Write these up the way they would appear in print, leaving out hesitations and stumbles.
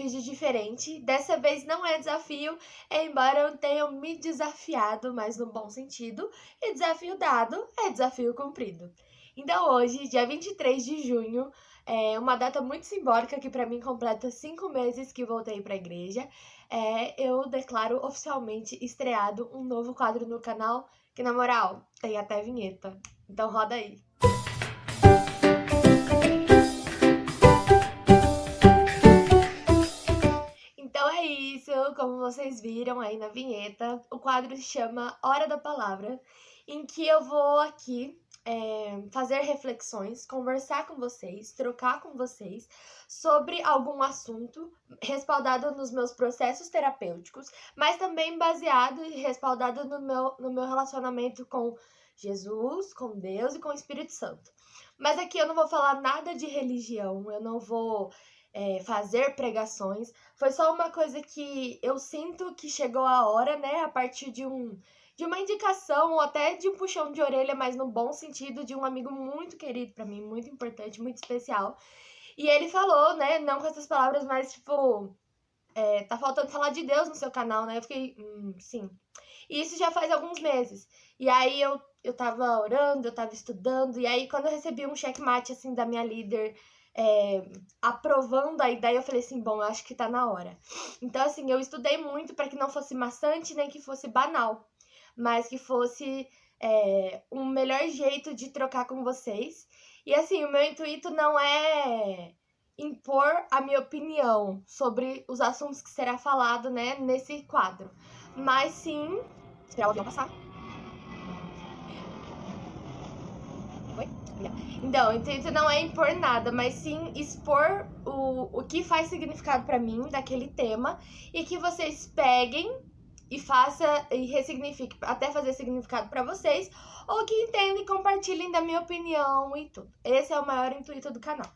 vídeo diferente. Dessa vez não é desafio, embora eu tenha me desafiado, mas no bom sentido. E desafio dado é desafio cumprido. Então hoje, dia 23 de junho, é uma data muito simbólica que para mim completa 5 meses que voltei para a igreja. Eu declaro oficialmente estreado um novo quadro no canal, que na moral, tem até vinheta. Então roda aí. Então é isso, como vocês viram aí na vinheta, o quadro se chama Hora da Palavra, em que eu vou aqui fazer reflexões, conversar com vocês, trocar com vocês sobre algum assunto respaldado nos meus processos terapêuticos, mas também baseado e respaldado no meu relacionamento com Jesus, com Deus e com o Espírito Santo. Mas aqui eu não vou falar nada de religião, eu não vou fazer pregações. Foi só uma coisa que eu sinto que chegou a hora, né? A partir de uma indicação ou até de um puxão de orelha, mas no bom sentido, de um amigo muito querido pra mim, muito importante, muito especial. E ele falou, né? Não com essas palavras, mas tipo, tá faltando falar de Deus no seu canal, né? Eu fiquei, sim. E isso já faz alguns meses. E aí eu tava orando, eu tava estudando, e aí quando eu recebi um checkmate, assim, da minha líder, aprovando a ideia, eu falei assim, bom, eu acho que tá na hora. Então, assim, eu estudei muito para que não fosse maçante, nem que fosse banal, mas que fosse um melhor jeito de trocar com vocês. E, assim, o meu intuito não é impor a minha opinião sobre os assuntos que será falado, né, nesse quadro, mas sim... Esperar o avião passar. Oi? Então, o intuito não é impor nada, mas sim expor o que faz significado pra mim daquele tema e que vocês peguem e faça e ressignifique até fazer significado pra vocês, ou que entendem e compartilhem da minha opinião e tudo. Esse é o maior intuito do canal.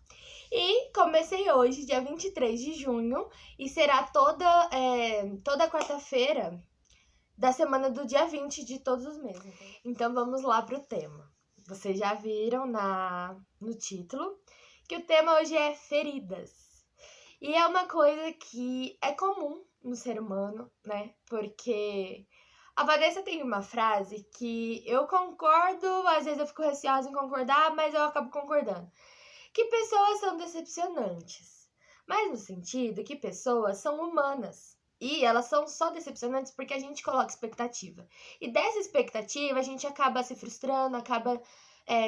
E comecei hoje, dia 23 de junho, e será toda quarta-feira da semana do dia 20 de todos os meses. Então vamos lá pro tema. Vocês já viram no título que o tema hoje é feridas. E é uma coisa que é comum no ser humano, né? Porque a Vanessa tem uma frase que eu concordo, às vezes eu fico receosa em concordar, mas eu acabo concordando. Que pessoas são decepcionantes. Mas no sentido que pessoas são humanas. E elas são só decepcionantes porque a gente coloca expectativa. E dessa expectativa a gente acaba se frustrando, acaba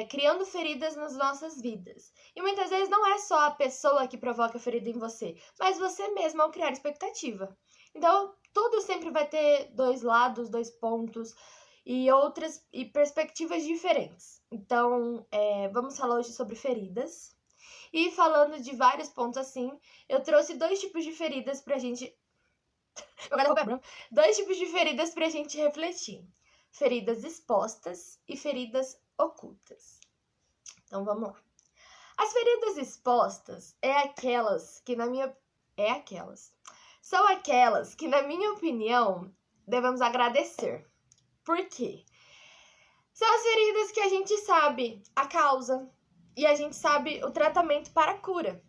criando feridas nas nossas vidas. E muitas vezes não é só a pessoa que provoca ferida em você, mas você mesmo ao criar expectativa. Então, tudo sempre vai ter dois lados, dois pontos e perspectivas diferentes. Então, vamos falar hoje sobre feridas. E falando de vários pontos assim, eu trouxe dois tipos de feridas pra gente... Dois tipos de feridas pra gente refletir. Feridas expostas e feridas ocultas. Então vamos lá. As feridas expostas são aquelas que, na minha opinião, devemos agradecer. Por quê? São as feridas que a gente sabe a causa e a gente sabe o tratamento para a cura.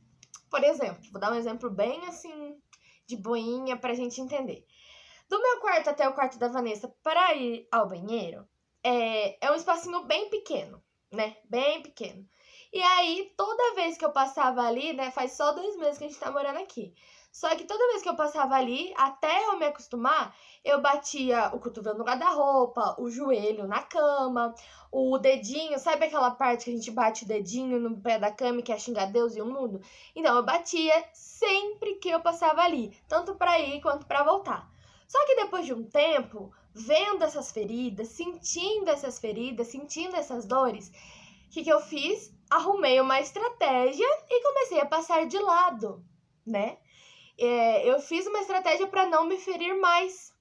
Por exemplo, vou dar um exemplo bem assim de boinha pra gente entender. Do meu quarto até o quarto da Vanessa para ir ao banheiro, é um espacinho bem pequeno, né? Bem pequeno. E aí, toda vez que eu passava ali, né? Faz só 2 meses que a gente tá morando aqui. Só que toda vez que eu passava ali, até eu me acostumar, eu batia o cotovelo no guarda-roupa, o joelho na cama, o dedinho, sabe aquela parte que a gente bate o dedinho no pé da cama e quer xingar Deus e o mundo? Então, eu batia sempre que eu passava ali, tanto pra ir quanto pra voltar. Só que depois de um tempo, vendo essas feridas, sentindo essas dores, o que eu fiz? Arrumei uma estratégia e comecei a passar de lado, né? Eu fiz uma estratégia para não me ferir mais.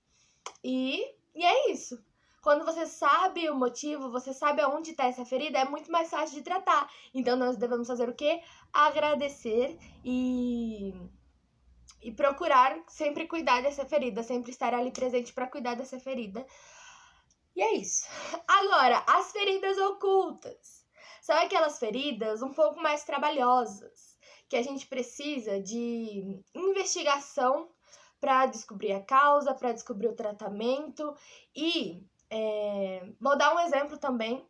E é isso. Quando você sabe o motivo, você sabe aonde está essa ferida, é muito mais fácil de tratar. Então, nós devemos fazer o quê? Agradecer e procurar sempre cuidar dessa ferida, sempre estar ali presente para cuidar dessa ferida. E é isso. Agora, as feridas ocultas. São aquelas feridas um pouco mais trabalhosas, que a gente precisa de investigação para descobrir a causa, para descobrir o tratamento e vou dar um exemplo também,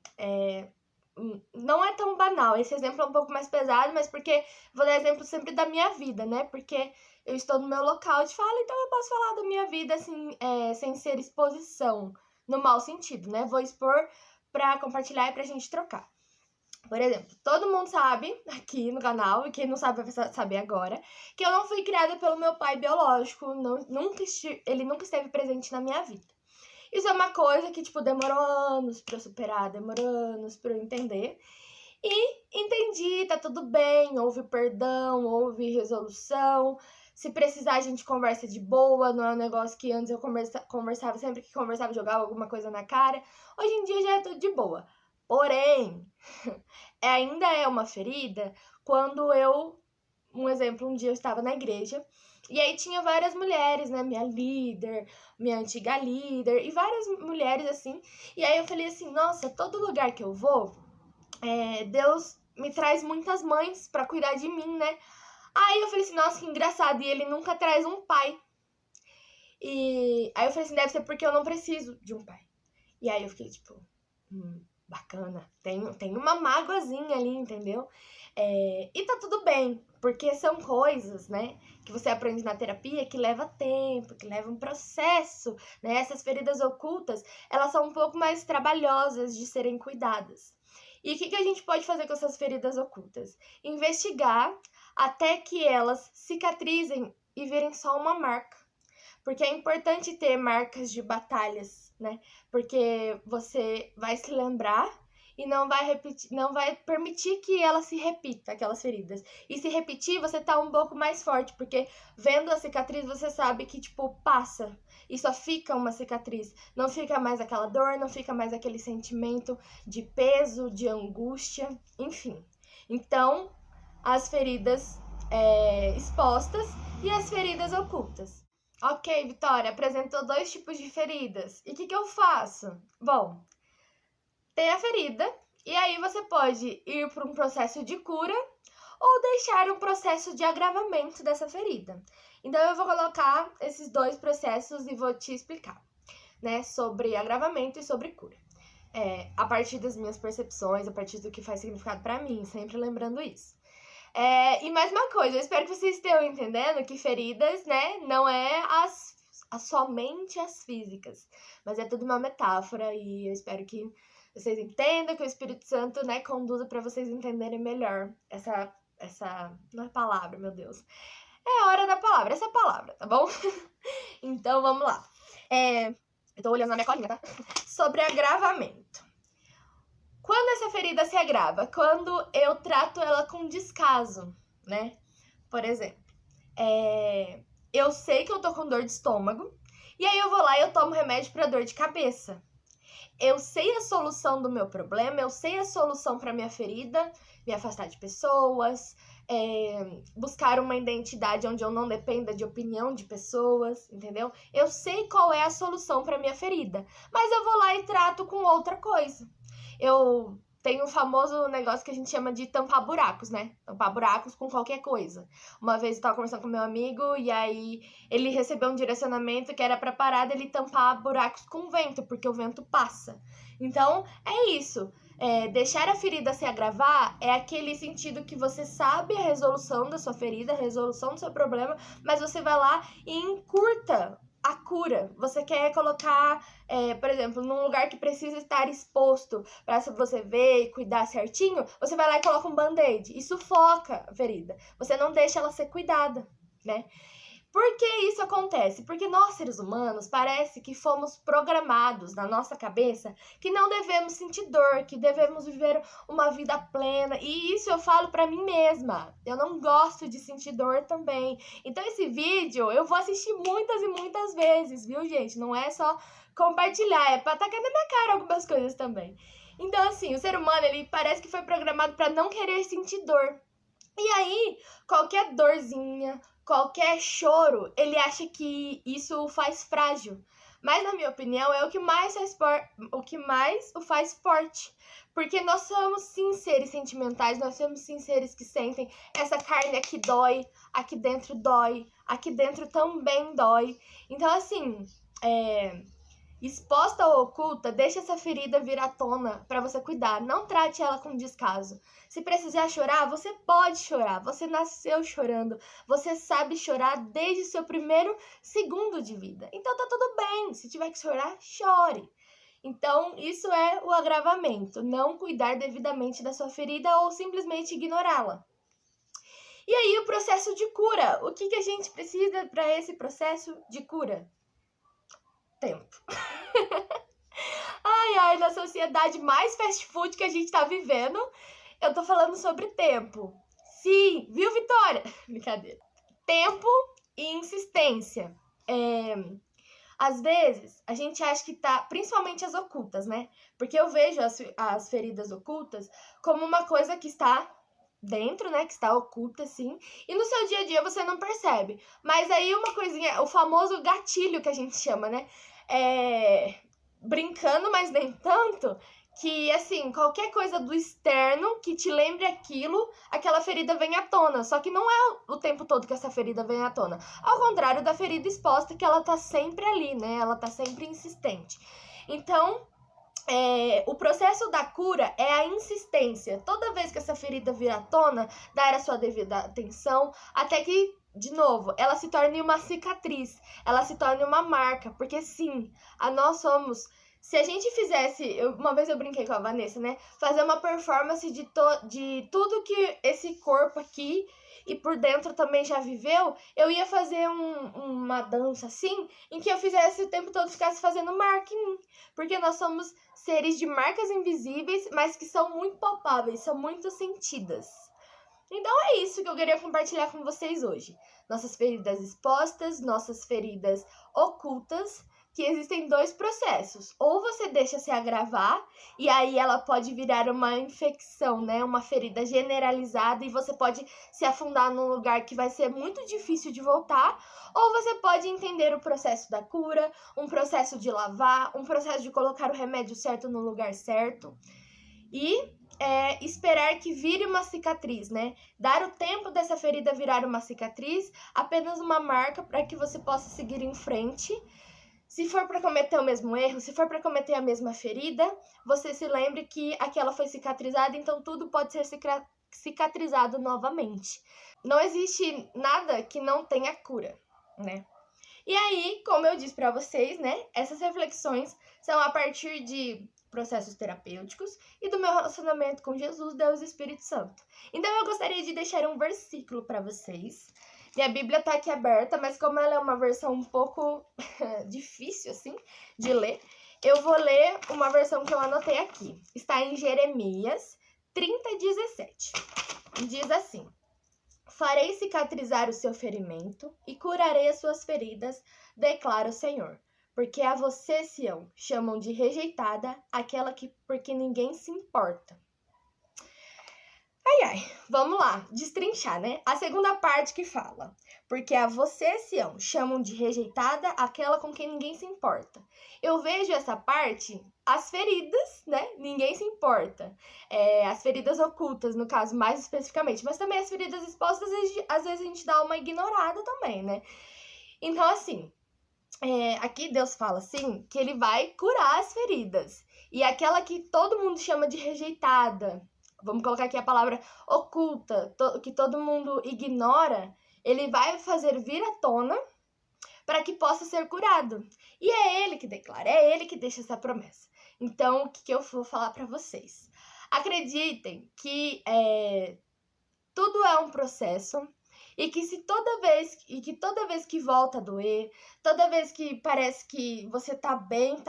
não é tão banal, esse exemplo é um pouco mais pesado, mas porque vou dar exemplo sempre da minha vida, né? Porque eu estou no meu local de fala, então eu posso falar da minha vida assim, sem ser exposição, no mau sentido, né? Vou expor para compartilhar e pra gente trocar. Por exemplo, todo mundo sabe aqui no canal, e quem não sabe vai saber agora, que eu não fui criada pelo meu pai biológico, ele nunca esteve presente na minha vida. Isso é uma coisa que, tipo, demorou anos pra eu superar, demorou anos pra eu entender. E entendi, tá tudo bem, houve perdão, houve resolução. Se precisar, a gente conversa de boa, não é um negócio que antes eu conversava, sempre que conversava, jogava alguma coisa na cara. Hoje em dia já é tudo de boa. Porém, ainda é uma ferida quando um exemplo, um dia eu estava na igreja e aí tinha várias mulheres, né, minha líder, minha antiga líder e várias mulheres assim, e aí eu falei assim, nossa, todo lugar que eu vou, Deus me traz muitas mães pra cuidar de mim, né, aí eu falei assim, nossa, que engraçado, e ele nunca traz um pai, e aí eu falei assim, deve ser porque eu não preciso de um pai, e aí eu fiquei tipo, bacana, tem uma mágoazinha ali, entendeu? E tá tudo bem, porque são coisas, né, que você aprende na terapia que leva tempo, que leva um processo, né? Essas feridas ocultas, elas são um pouco mais trabalhosas de serem cuidadas. E o que a gente pode fazer com essas feridas ocultas? Investigar até que elas cicatrizem e virem só uma marca. Porque é importante ter marcas de batalhas, né? Porque você vai se lembrar e não vai permitir que ela se repita, aquelas feridas. E se repetir, você tá um pouco mais forte, porque vendo a cicatriz, você sabe que, tipo, passa. E só fica uma cicatriz. Não fica mais aquela dor, não fica mais aquele sentimento de peso, de angústia, enfim. Então, as feridas expostas e as feridas ocultas. Ok, Vitória, apresentou 2 tipos de feridas. E o que eu faço? Bom, tem a ferida, e aí você pode ir para um processo de cura ou deixar um processo de agravamento dessa ferida. Então, eu vou colocar esses 2 processos e vou te explicar, né, sobre agravamento e sobre cura. A partir das minhas percepções, a partir do que faz significado para mim, sempre lembrando isso. E mais uma coisa, eu espero que vocês estejam entendendo que feridas, né, não é somente as físicas, mas é tudo uma metáfora e eu espero que vocês entendam, que o Espírito Santo, né, conduza para vocês entenderem melhor essa não é palavra, meu Deus. É a hora da palavra, essa palavra, tá bom? Então, vamos lá. Eu tô olhando na minha colinha, tá? Sobre agravamento. Quando essa ferida se agrava? Quando eu trato ela com descaso, né? Por exemplo, eu sei que eu tô com dor de estômago, e aí eu vou lá e eu tomo remédio pra dor de cabeça. Eu sei a solução do meu problema, eu sei a solução pra minha ferida, me afastar de pessoas, buscar uma identidade onde eu não dependa de opinião de pessoas, entendeu? Eu sei qual é a solução pra minha ferida, mas eu vou lá e trato com outra coisa. Eu tenho um famoso negócio que a gente chama de tampar buracos, né? Tampar buracos com qualquer coisa. Uma vez eu tava conversando com meu amigo e aí ele recebeu um direcionamento que era pra parar dele tampar buracos com vento, porque o vento passa. Então, é isso. Deixar a ferida se agravar é aquele sentido que você sabe a resolução da sua ferida, a resolução do seu problema, mas você vai lá e encurta a cura. Você quer colocar, por exemplo, num lugar que precisa estar exposto para você ver e cuidar certinho, você vai lá e coloca um band-aid e sufoca a ferida. Você não deixa ela ser cuidada, né? Por que isso acontece? Porque nós, seres humanos, parece que fomos programados na nossa cabeça que não devemos sentir dor, que devemos viver uma vida plena. E isso eu falo pra mim mesma. Eu não gosto de sentir dor também. Então esse vídeo eu vou assistir muitas e muitas vezes, viu, gente? Não é só compartilhar, é pra tacar na minha cara algumas coisas também. Então, assim, o ser humano, ele parece que foi programado pra não querer sentir dor. E aí, qualquer dorzinha, qualquer choro, ele acha que isso o faz frágil. Mas, na minha opinião, é o que mais o faz forte. Porque nós somos, sim, seres sentimentais, nós somos, sim, seres que sentem. Essa carne aqui dói, aqui dentro dói, aqui dentro também dói. Então, assim, exposta ou oculta, deixa essa ferida vir à tona para você cuidar. Não trate ela com descaso. Se precisar chorar, você pode chorar. Você nasceu chorando. Você sabe chorar desde o seu primeiro segundo de vida. Então tá tudo bem. Se tiver que chorar, chore. Então, isso é o agravamento. Não cuidar devidamente da sua ferida ou simplesmente ignorá-la. E aí, o processo de cura. O que a gente precisa para esse processo de cura? Tempo. Ai, na sociedade mais fast food que a gente tá vivendo, eu tô falando sobre tempo. Sim, viu, Vitória? Brincadeira. Tempo e insistência. Às vezes, a gente acha que tá, principalmente as ocultas, né? Porque eu vejo as feridas ocultas como uma coisa que está dentro, né? Que está oculta, sim. E no seu dia a dia você não percebe. Mas aí uma coisinha, o famoso gatilho que a gente chama, né? Brincando, mas nem tanto, que, assim, qualquer coisa do externo que te lembre aquilo, aquela ferida vem à tona. Só que não é o tempo todo que essa ferida vem à tona. Ao contrário da ferida exposta, que ela tá sempre ali, né? Ela tá sempre insistente. Então, o processo da cura é a insistência. Toda vez que essa ferida vir à tona, dar a sua devida atenção, até que, de novo, ela se torne uma cicatriz, ela se torne uma marca, porque sim, nós somos... Se a gente fizesse, uma vez eu brinquei com a Vanessa, né? Fazer uma performance de tudo que esse corpo aqui e por dentro também já viveu, eu ia fazer uma dança assim, em que eu fizesse o tempo todo, ficasse fazendo marca em mim. Porque nós somos seres de marcas invisíveis, mas que são muito palpáveis, são muito sentidas. Então é isso que eu queria compartilhar com vocês hoje. Nossas feridas expostas, nossas feridas ocultas, que existem 2 processos. Ou você deixa se agravar, e aí ela pode virar uma infecção, né? Uma ferida generalizada, e você pode se afundar num lugar que vai ser muito difícil de voltar. Ou você pode entender o processo da cura, um processo de lavar, um processo de colocar o remédio certo no lugar certo. E esperar que vire uma cicatriz, né? Dar o tempo dessa ferida virar uma cicatriz, apenas uma marca para que você possa seguir em frente. Se for para cometer o mesmo erro, se for para cometer a mesma ferida, você se lembre que aquela foi cicatrizada, então tudo pode ser cicatrizado novamente. Não existe nada que não tenha cura, né? E aí, como eu disse para vocês, né? Essas reflexões são a partir de processos terapêuticos e do meu relacionamento com Jesus, Deus e Espírito Santo. Então, eu gostaria de deixar um versículo para vocês. Minha Bíblia tá aqui aberta, mas como ela é uma versão um pouco difícil, assim, de ler, eu vou ler uma versão que eu anotei aqui. Está em Jeremias 30:17. Diz assim: farei cicatrizar o seu ferimento e curarei as suas feridas, declara o Senhor. Porque a você, Sião, chamam de rejeitada, aquela que porque ninguém se importa. Vamos lá, destrinchar, né? A segunda parte que fala: porque a você, Sião, chamam de rejeitada aquela com quem ninguém se importa. Eu vejo essa parte, as feridas, né? Ninguém se importa. As feridas ocultas, no caso, mais especificamente. Mas também as feridas expostas, às vezes a gente dá uma ignorada também, né? Então, assim, aqui Deus fala, assim, que ele vai curar as feridas. E aquela que todo mundo chama de rejeitada, vamos colocar aqui a palavra oculta, que todo mundo ignora, ele vai fazer vir à tona para que possa ser curado. E é ele que declara, é ele que deixa essa promessa. Então, o que eu vou falar para vocês? Acreditem que tudo é um processo e que toda vez que volta a doer, toda vez que parece que você tá bem,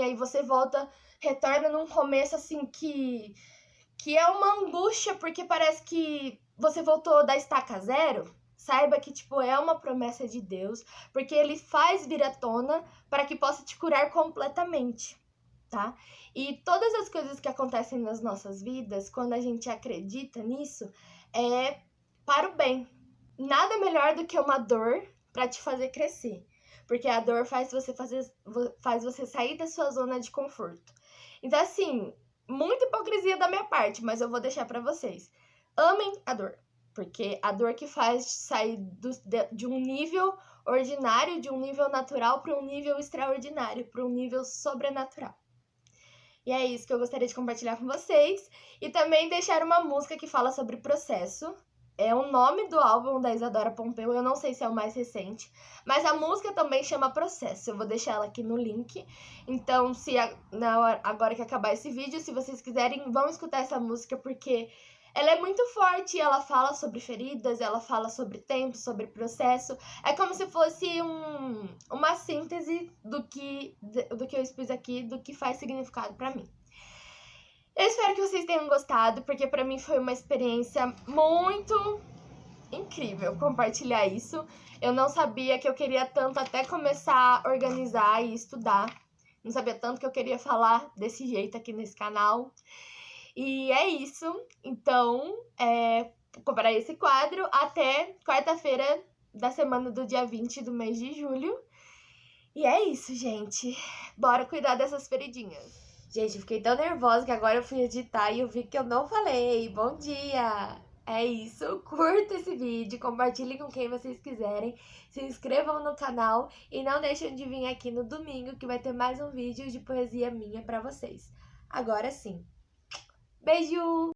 aí você volta, retorna num começo assim que é uma angústia, porque parece que você voltou da estaca zero. Saiba que, é uma promessa de Deus, porque ele faz vir à tona para que possa te curar completamente, tá? E todas as coisas que acontecem nas nossas vidas, quando a gente acredita nisso, é para o bem. Nada melhor do que uma dor para te fazer crescer. porque a dor faz você sair da sua zona de conforto. Então, assim, muita hipocrisia da minha parte, mas eu vou deixar pra vocês. Amem a dor, porque a dor que faz sair de um nível ordinário, de um nível natural, para um nível extraordinário, para um nível sobrenatural. E é isso que eu gostaria de compartilhar com vocês. E também deixar uma música que fala sobre processo. É o nome do álbum da Isadora Pompeu, eu não sei se é o mais recente, mas a música também chama Processo. Eu vou deixar ela aqui no link. Então, agora que acabar esse vídeo, se vocês quiserem, vão escutar essa música, porque ela é muito forte, ela fala sobre feridas, ela fala sobre tempo, sobre processo. É como se fosse uma síntese do que eu expus aqui, do que faz significado pra mim. Eu espero que vocês tenham gostado, porque pra mim foi uma experiência muito incrível compartilhar isso. Eu não sabia que eu queria tanto até começar a organizar e estudar. Não sabia tanto que eu queria falar desse jeito aqui nesse canal. E é isso. Então, comprar esse quadro até quarta-feira da semana do dia 20 do mês de julho. E é isso, gente. Bora cuidar dessas feridinhas. Gente, eu fiquei tão nervosa que agora eu fui editar e eu vi que eu não falei. Bom dia! É isso, curta esse vídeo, compartilhem com quem vocês quiserem, se inscrevam no canal e não deixem de vir aqui no domingo que vai ter mais um vídeo de poesia minha pra vocês. Agora sim. Beijo!